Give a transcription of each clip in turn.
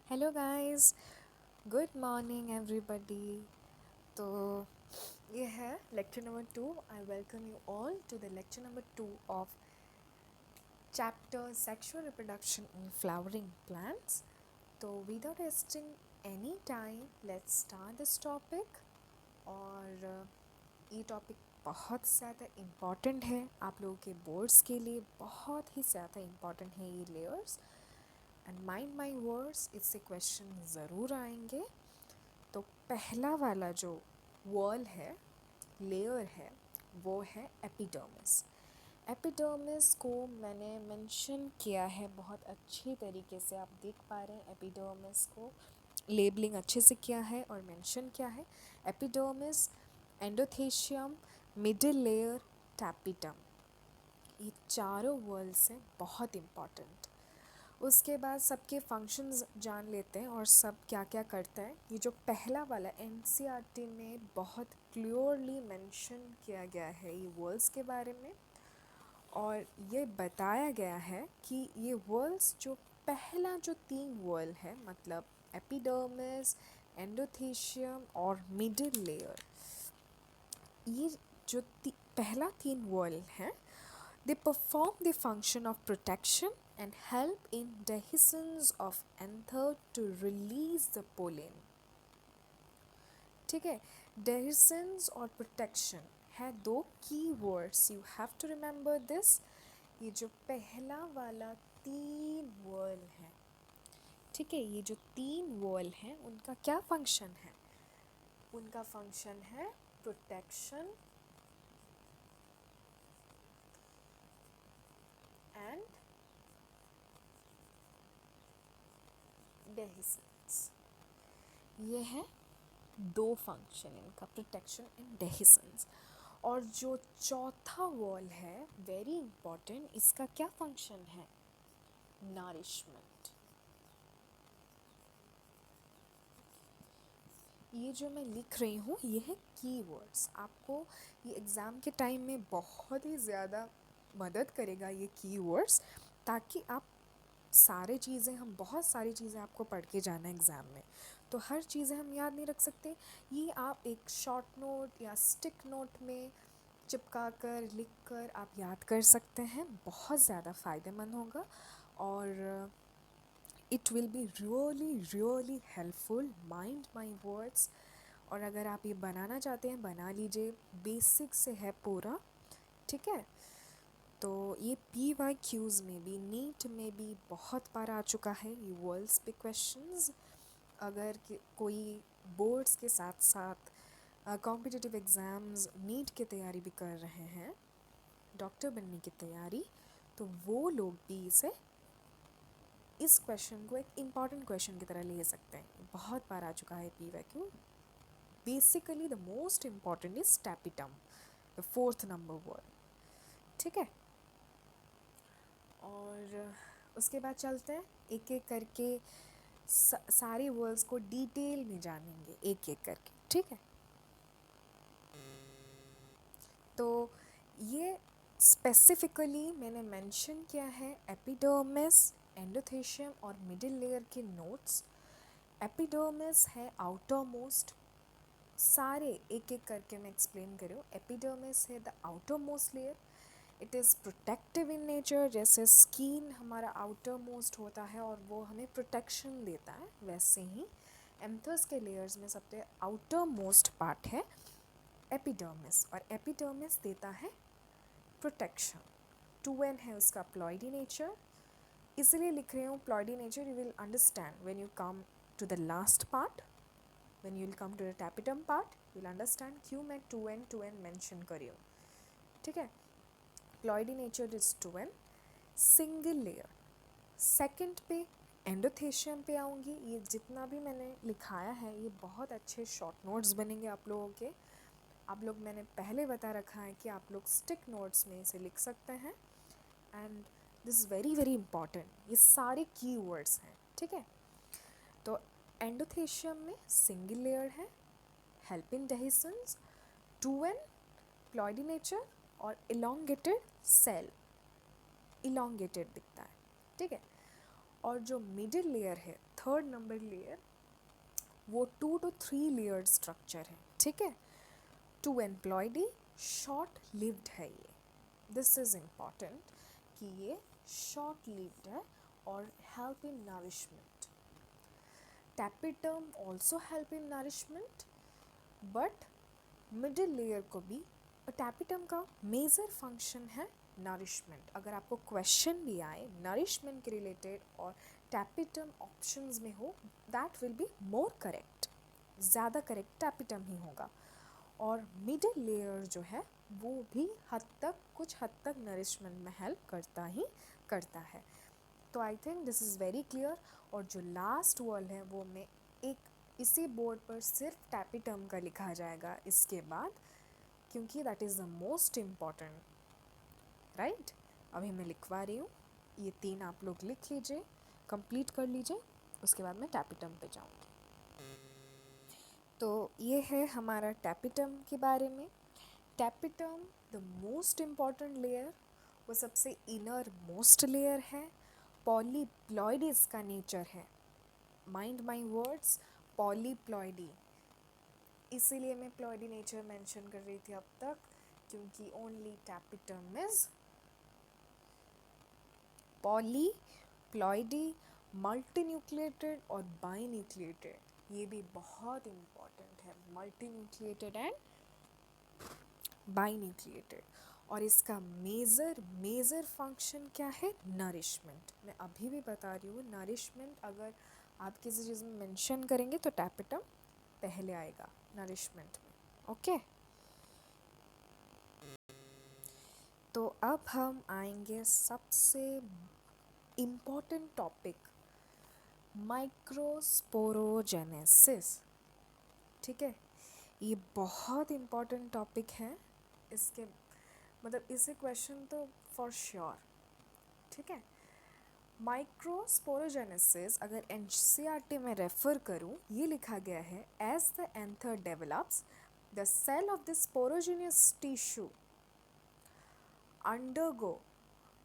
Hello guys, good morning everybody. तो ये है lecture number 2। I welcome you all to the lecture number 2 of chapter sexual reproduction in flowering plants. तो without wasting any time let's start this topic. और ये topic बहुत ज़्यादा important है आप लोगों के बोर्ड्स के लिए, बहुत ही ज़्यादा इम्पॉर्टेंट है ये layers. And mind my words, इससे क्वेश्चन ज़रूर आएंगे। तो पहला वाला जो वॉल है, लेयर है, वो है एपिडर्मिस। एपिडर्मिस को मैंने मेंशन किया है बहुत अच्छी तरीके से, आप देख पा रहे हैं एपिडर्मिस को लेबलिंग अच्छे से किया है और मेंशन किया है। Epidermis, endothecium, middle layer, tapetum, ये चारों वर्ल्स हैं बहुत इम्पॉर्टेंट। उसके बाद सबके फंक्शंस जान लेते हैं और सब क्या क्या करता है। ये जो पहला वाला एनसीईआरटी में बहुत क्लियरली मेंशन किया गया है ये वर्ल्स के बारे में, और ये बताया गया है कि ये वर्ल्स जो पहला जो 3 वर्ल है, मतलब एपिडर्मिस, एंडोथेशियम और मिडिल लेयर, ये जो पहला 3 वर्ल हैं, they perform the function of protection and help in dehiscence of anther to release the pollen. ठीक है, dehiscence और protection है दो key words, you have to remember this. ये जो पहला वाला 3 वर्ल है, ठीक है, ये जो 3 वर्ल हैं उनका क्या फंक्शन है? उनका फंक्शन है प्रोटेक्शन एंड dehiscence। ये है दो फंक्शन इनका, प्रोटेक्शन एंड डेहिसेंस। और जो चौथा वॉल है वेरी इंपॉर्टेंट, इसका क्या फंक्शन है? नरिशमेंट। ये जो मैं लिख रही हूँ ये है कीवर्ड्स, आपको ये एग्ज़ाम के टाइम में बहुत ही ज़्यादा मदद करेगा ये कीवर्ड्स, ताकि आप सारे चीज़ें, हम बहुत सारी चीज़ें आपको पढ़ के जाना है एग्ज़ाम में, तो हर चीज़ें हम याद नहीं रख सकते। ये आप एक शॉर्ट नोट या स्टिक नोट में चिपका कर लिख कर आप याद कर सकते हैं, बहुत ज़्यादा फ़ायदेमंद होगा और it will be really really helpful. Mind my words. और अगर आप ये बनाना चाहते हैं बना लीजिए, बेसिक से है पूरा, ठीक है। तो ये PYQs में भी, नीट में भी बहुत बार आ चुका है ये वर्ल्ड्स पे क्वेश्चंस। अगर कोई बोर्ड्स के साथ साथ कॉम्पिटिटिव एग्ज़ाम्स, नीट की तैयारी भी कर रहे हैं, डॉक्टर बनने की तैयारी, तो वो लोग भी इस क्वेश्चन को एक इम्पॉर्टेंट क्वेश्चन की तरह ले सकते हैं। बहुत बार आ चुका है PYQ। Basically the most important is tapetum, the 4th number word, ठीक है। और उसके बाद चलते हैं एक एक करके, सारे वर्ड्स को डिटेल में जानेंगे एक एक करके, ठीक है। तो ये स्पेसिफिकली मैंने मेंशन किया है एपिडर्मिस, एंडोथेशियम और मिडिल लेयर के नोट्स। एपिडर्मिस है आउटर मोस्ट, सारे एक एक करके मैं एक्सप्लेन कर रही हूँ। एपिडर्मिस है the outer most layer, it is protective in nature, जैसे स्किन हमारा आउटर मोस्ट होता है और वो हमें प्रोटेक्शन देता है, वैसे ही एंथर्स के लेयर्स में सबसे आउटर मोस्ट पार्ट है एपिडर्मिस, और एपिडर्मिस देता है प्रोटेक्शन। 2N है उसका प्लॉइडी नेचर, इसलिए लिख रही हूँ ploidy nature, you will understand when you come to the last part, when you will come to the tapetum part, you will understand क्यों मैं 2N मेंशन करी हूँ, ठीक है। Ploidy nature is 2N, single layer. Second पे endothecium पे आऊँगी। ये जितना भी मैंने लिखाया है ये बहुत अच्छे शॉर्ट नोट्स बनेंगे आप लोगों के। आप लोग, मैंने पहले बता रखा है कि आप लोग स्टिक नोट्स में इसे लिख सकते हैं, and this is very very important, ये सारे की वर्ड्स हैं, ठीक है। तो एंडोथेशियम में सिंगल लेयर है, help in dehiscence, 2N, ploidy nature और इलोंगेटेड सेल, इलोंगेटेड दिखता है, ठीक है। और जो मिडिल लेयर है, थर्ड नंबर लेयर वो 2 to 3 लेयर्ड स्ट्रक्चर है, ठीक है। टू एम्प्लॉयडी शॉर्ट लिव्ड है ये, दिस इज़ इम्पॉर्टेंट कि ये शॉर्ट लिव्ड है और help in nourishment. Tapetum also help in nourishment, but middle layer को भी टैपिटम का मेजर फंक्शन है नरिशमेंट। अगर आपको क्वेश्चन भी आए नरिशमेंट के रिलेटेड और टैपिटम ऑप्शंस में हो, that will be more correct, ज़्यादा करेक्ट टैपिटम ही होगा। और मिडिल लेयर जो है वो भी कुछ हद तक नरिशमेंट में हेल्प करता है। तो I think this is very clear. और जो लास्ट वर्ड है वो मैं एक इसी बोर्ड पर सिर्फ टैपिटम का लिखा जाएगा इसके बाद, क्योंकि that is the most important, right. अभी मैं लिखवा रही हूँ, ये 3 आप लोग लिख लीजिए, कंप्लीट कर लीजिए, उसके बाद मैं टैपिटम पे जाऊँगी। तो ये है हमारा टैपिटम के बारे में। Tapetum the most important layer, वो सबसे इनर मोस्ट लेयर है। पॉलीप्लॉइडी इसका नेचर है, माइंड माई वर्ड्स, पॉलीप्लॉइडी। इसीलिए मैं प्लॉइडी नेचर मेंशन कर रही थी अब तक, क्योंकि only tapetum is polyploidy, multinucleated और बाइन्यूक्लिएटेड। ये भी बहुत इम्पॉर्टेंट है, मल्टीन्यूक्लिएटेड एंड बाइन्यूक्लिएटेड। और इसका मेजर फंक्शन क्या है? नरिशमेंट। मैं अभी भी बता रही हूँ, नरिशमेंट अगर आप किसी चीज़ में मेंशन करेंगे तो टैपिटम पहले आएगा नरिशमेंट में, ओके। तो अब हम आएंगे सबसे इम्पॉर्टेंट टॉपिक, माइक्रोस्पोरोजेनेसिस, ठीक है। ये बहुत इम्पॉर्टेंट टॉपिक है, इसके मतलब इससे क्वेश्चन तो फॉर श्योर, ठीक है। माइक्रोस्पोरोजेनेसिस अगर एनसीईआरटी में रेफर करूँ, ये लिखा गया है, as the anther develops the cell of the sporogenous tissue undergo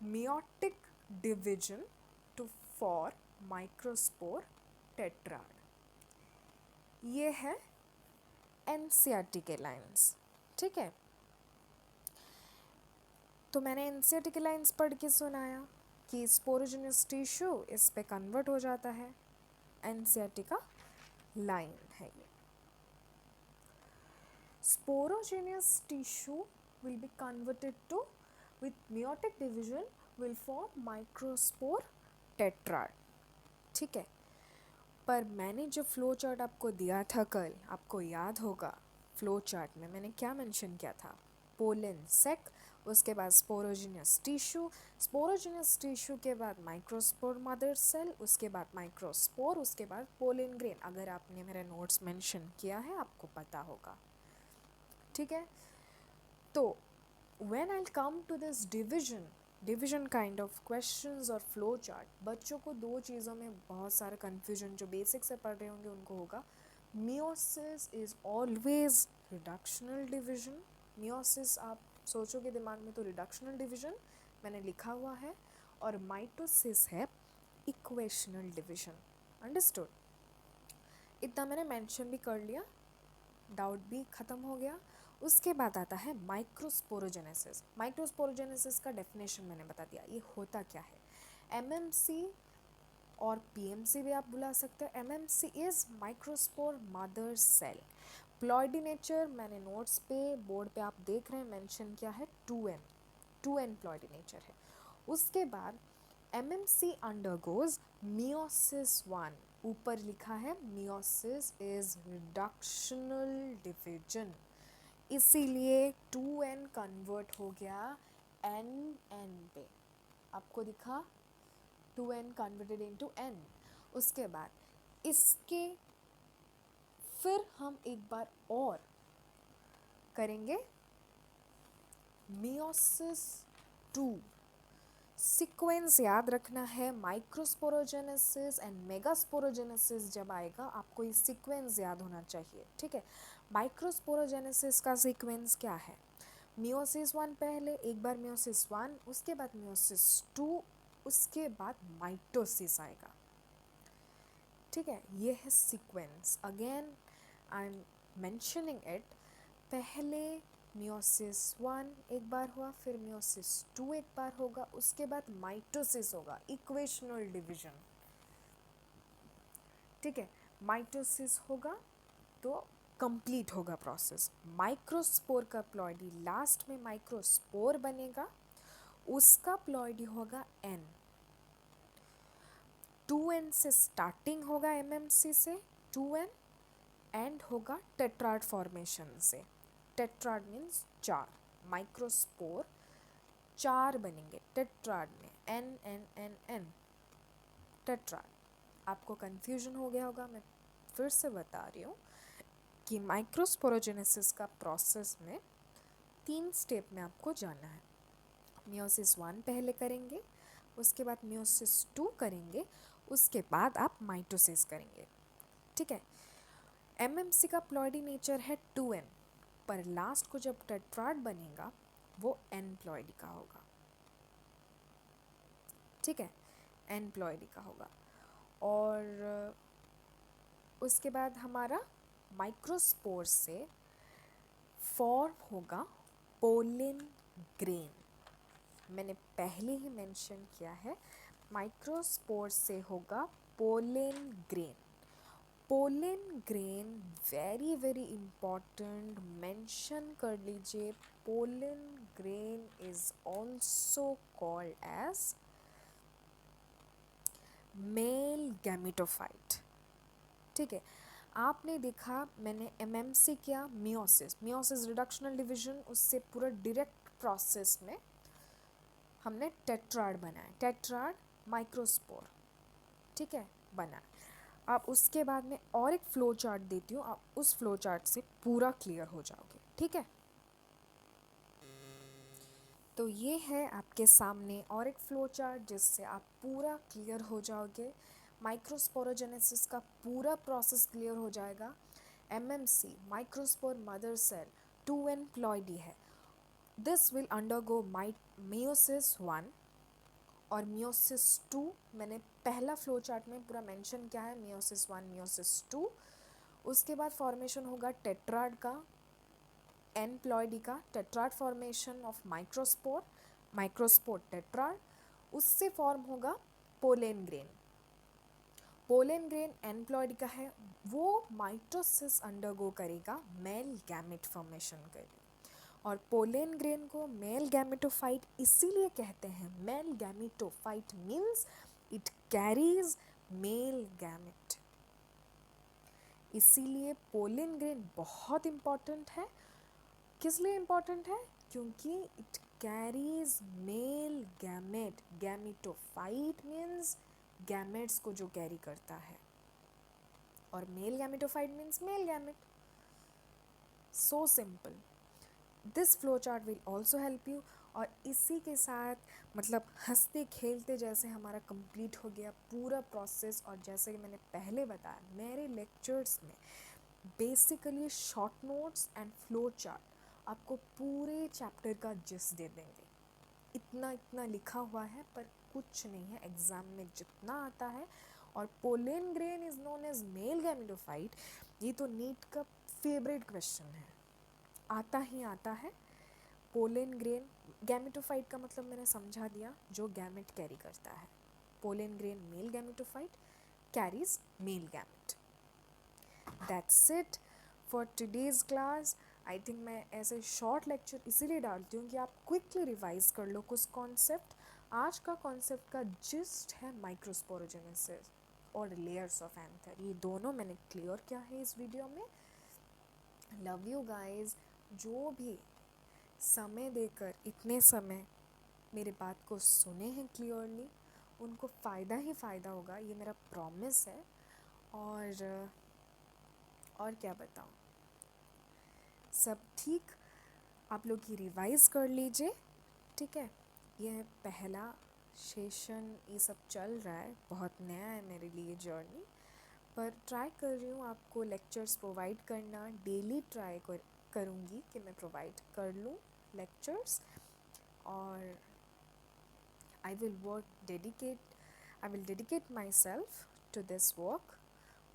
meiotic division to form microspore tetrad। ये है एनसीईआरटी के लाइंस, ठीक है। तो मैंने एनसीईआरटी के लाइंस पढ़ के सुनाया कि स्पोरोजेनियस टिश्यू इस पे कन्वर्ट हो जाता है, एनसीईआरटी का लाइन है ये। Sporogenous tissue will be converted to, with meiotic division will form microspore tetrad, ठीक है। पर मैंने जो फ्लो चार्ट आपको दिया था कल, आपको याद होगा फ्लो चार्ट में मैंने क्या मेंशन किया था? पोलन सेक, उसके बाद स्पोरोजेनियस टिश्यू, स्पोरोजेनियस टिश्यू के बाद माइक्रोस्पोर मदर सेल, उसके बाद माइक्रोस्पोर, उसके बाद पोलन ग्रेन। अगर आपने मेरे नोट्स मेंशन किया है आपको पता होगा, ठीक है। तो when I'll come to this division kind of questions और flow chart, बच्चों को 2 चीज़ों में बहुत सारा confusion जो बेसिक से पढ़ रहे होंगे उनको होगा। Meiosis is always reductional division। Meiosis आप सोचोगे दिमाग में तो reductional division मैंने लिखा हुआ है, और माइटोसिस है इक्वेशनल डिविजन, अंडरस्टूड। इतना मैंने मेंशन भी कर लिया, डाउट भी ख़त्म हो गया। उसके बाद आता है माइक्रोस्पोरोजेनेसिस। माइक्रोस्पोरोजेनेसिस का डेफिनेशन मैंने बता दिया, ये होता क्या है। एमएमसी और पीएमसी भी आप बुला सकते हो। MMC is microspore mother cell. Ploidy nature मैंने नोट्स पे बोर्ड पे आप देख रहे हैं मेंशन किया है 2n प्लॉइडी नेचर है। उसके बाद एमएमसी अंडरगोज मियोसिस 1, ऊपर लिखा है मियोसिस इज रिडक्शनल डिविजन, इसीलिए 2n कन्वर्ट हो गया n पे, आपको दिखा 2n कन्वर्टेड इनटू n। उसके बाद इसके फिर हम एक बार और करेंगे मियोसिस 2। सीक्वेंस याद रखना है, माइक्रोस्पोरोजेनेसिस एंड मेगास्पोरोजेनेसिस जब आएगा आपको ये सीक्वेंस याद होना चाहिए, ठीक है। माइक्रोस्पोरोजेनेसिस का सीक्वेंस क्या है? मियोसिस 1 पहले, एक बार मियोसिस 1, उसके बाद मियोसिस 2, उसके बाद माइटोसिस आएगा, ठीक है, ये है sequence. Again I am mentioning it, पहले मियोसिस 1 एक बार हुआ, फिर मियोसिस 2 एक बार होगा, उसके बाद माइटोसिस होगा, इक्वेशनल डिवीजन। ठीक है, माइटोसिस होगा तो कंप्लीट होगा प्रोसेस। माइक्रोस्पोर का प्लॉइडी, लास्ट में माइक्रोस्पोर बनेगा, उसका प्लॉइडी होगा एन। 2n से स्टार्टिंग होगा एमएमसी से, 2n एंड होगा टेट्राड फॉर्मेशन से। टेट्राड मीन्स 4, माइक्रोस्पोर 4 बनेंगे टेट्राड में, N N N N, tetrad. आपको कंफ्यूजन हो गया होगा, मैं फिर से बता रही हूँ कि माइक्रोस्पोरोजेनेसिस का प्रोसेस में 3 स्टेप में आपको जाना है। मियोसिस 1 पहले करेंगे, उसके बाद मियोसिस 2 करेंगे, उसके बाद आप माइटोसिस करेंगे। ठीक है, एमएमसी का प्लॉइडी नेचर है 2n, पर लास्ट को जब टेट्राड बनेगा वो n प्लॉइडी का होगा। ठीक है, n प्लॉइडी का होगा। और उसके बाद हमारा माइक्रोस्पोर से फॉर्म होगा पोलिन ग्रेन। मैंने पहले ही मेंशन किया है, माइक्रोस्पोर से होगा pollen grain. Pollen grain very very important, mention कर लीजिए। Pollen grain is also called as male gametophyte. ठीक है, आपने देखा मैंने एमएमसी किया, मियोसिस, मियोसिस रिडक्शनल डिवीजन, उससे पूरा डायरेक्ट प्रोसेस में हमने टेट्राड बनाया, टेट्राड माइक्रोस्पोर। ठीक है, बना। अब उसके बाद में और एक फ्लो चार्ट देती हूँ, आप उस फ्लो चार्ट से पूरा क्लियर हो जाओगे। ठीक है, तो ये है आपके सामने और एक फ्लो चार्ट जिससे आप पूरा क्लियर हो जाओगे। माइक्रोस्पोरोजेनेसिस का पूरा प्रोसेस क्लियर हो जाएगा। MMC microspore mother cell 2n ploidy है, दिस विल अंडरगो मियोसिस 1 और मियोसिस 2। मैंने पहला फ्लो चार्ट में पूरा मेंशन किया है, मियोसिस 1 मियोसिस 2। उसके बाद फॉर्मेशन होगा टेट्राड का, एन प्लॉइडी का, tetrad formation of microspore, microspore tetrad, उससे फॉर्म होगा pollen grain. Pollen grain n ploidy का है, वो माइटोसिस अंडरगो करेगा, मेल गैमेट फॉर्मेशन करेगा। और पोलेन ग्रेन को मेल गैमेटोफाइट इसीलिए कहते हैं, male gametophyte means it carries male gamete, इसीलिए पोलेन ग्रेन बहुत इम्पॉर्टेंट है। किस लिए इम्पॉर्टेंट है? क्योंकि it carries male gamete, gametophyte means gametes को जो कैरी करता है, और mail gametophyte means male gamete. So simple. This flow chart will also help you. और इसी के साथ मतलब हंसते खेलते जैसे हमारा कंप्लीट हो गया पूरा प्रोसेस। और जैसे कि मैंने पहले बताया, मेरे लेक्चर्स में basically short notes and flow chart आपको पूरे चैप्टर का जिस्ट दे देंगे। इतना इतना लिखा हुआ है पर कुछ नहीं है, एग्ज़ाम में जितना आता है। और pollen grain is known as male gametophyte, ये तो नीट का फेवरेट क्वेश्चन है, आता ही आता है। पोलेन ग्रेन, गैमेटोफाइट का मतलब मैंने समझा दिया, जो गैमेट कैरी करता है। Pollen grain male gametophyte carries male gamete. That's it for today's class. I think मैं ऐसे शॉर्ट लेक्चर इसीलिए डालती हूँ कि आप क्विकली रिवाइज कर लो कुछ कॉन्सेप्ट। आज का कॉन्सेप्ट का जिस्ट है माइक्रोस्पोरोजेनेसिस और लेयर्स ऑफ एंथर, ये दोनों मैंने क्लियर किया है इस वीडियो में। Love you guys. जो भी समय देकर इतने समय मेरे बात को सुने हैं क्लियरली, उनको फ़ायदा ही फ़ायदा होगा, ये मेरा प्रॉमिस है। और क्या बताऊँ, सब ठीक। आप लोग ये रिवाइज़ कर लीजिए। ठीक है, ये पहला सेशन ये सब चल रहा है, बहुत नया है मेरे लिए जर्नी, पर ट्राई कर रही हूँ आपको लेक्चर्स प्रोवाइड करना। डेली ट्राई करूँगी कि मैं प्रोवाइड कर लूँ लेक्चर्स। और I will dedicate myself to this work.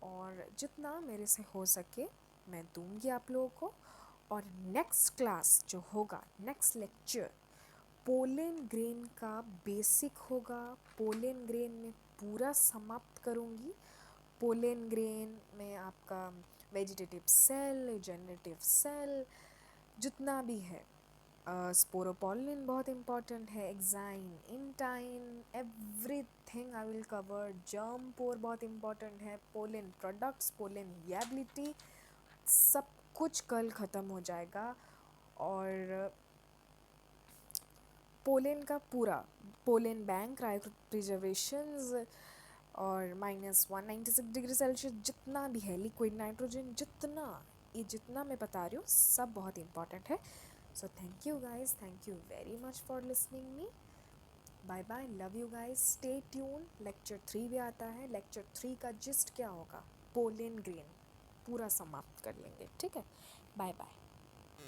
और जितना मेरे से हो सके मैं दूंगी आप लोगों को। और नेक्स्ट क्लास जो होगा, नेक्स्ट लेक्चर पोलन ग्रेन का बेसिक होगा। पोलन ग्रेन में पूरा समाप्त करूंगी। पोलन ग्रेन में आपका वेजिटेटिव सेल, जनरेटिव सेल, जितना भी है, स्पोरोपोलिन बहुत इंपॉर्टेंट है, exine, intine, everything I will cover. Germ pore बहुत इंपॉर्टेंट है, पोलन प्रोडक्ट्स, पोलन विएबिलिटी, सब कुछ कल ख़त्म हो जाएगा। और पोलन का पूरा, पोलन बैंक, क्रायो प्रिजर्वेशंस, और -196 डिग्री सेल्सियस जितना भी है, लिक्विड नाइट्रोजन, जितना ये जितना मैं बता रही हूँ सब बहुत इंपॉर्टेंट है। So thank you guys, thank you very much for listening me. Bye bye, love you guys, stay tune. Lecture 3 भी आता है। लेक्चर 3 का जिस्ट क्या होगा, पोलन ग्रेन पूरा समाप्त कर लेंगे, ठीक है। Bye bye.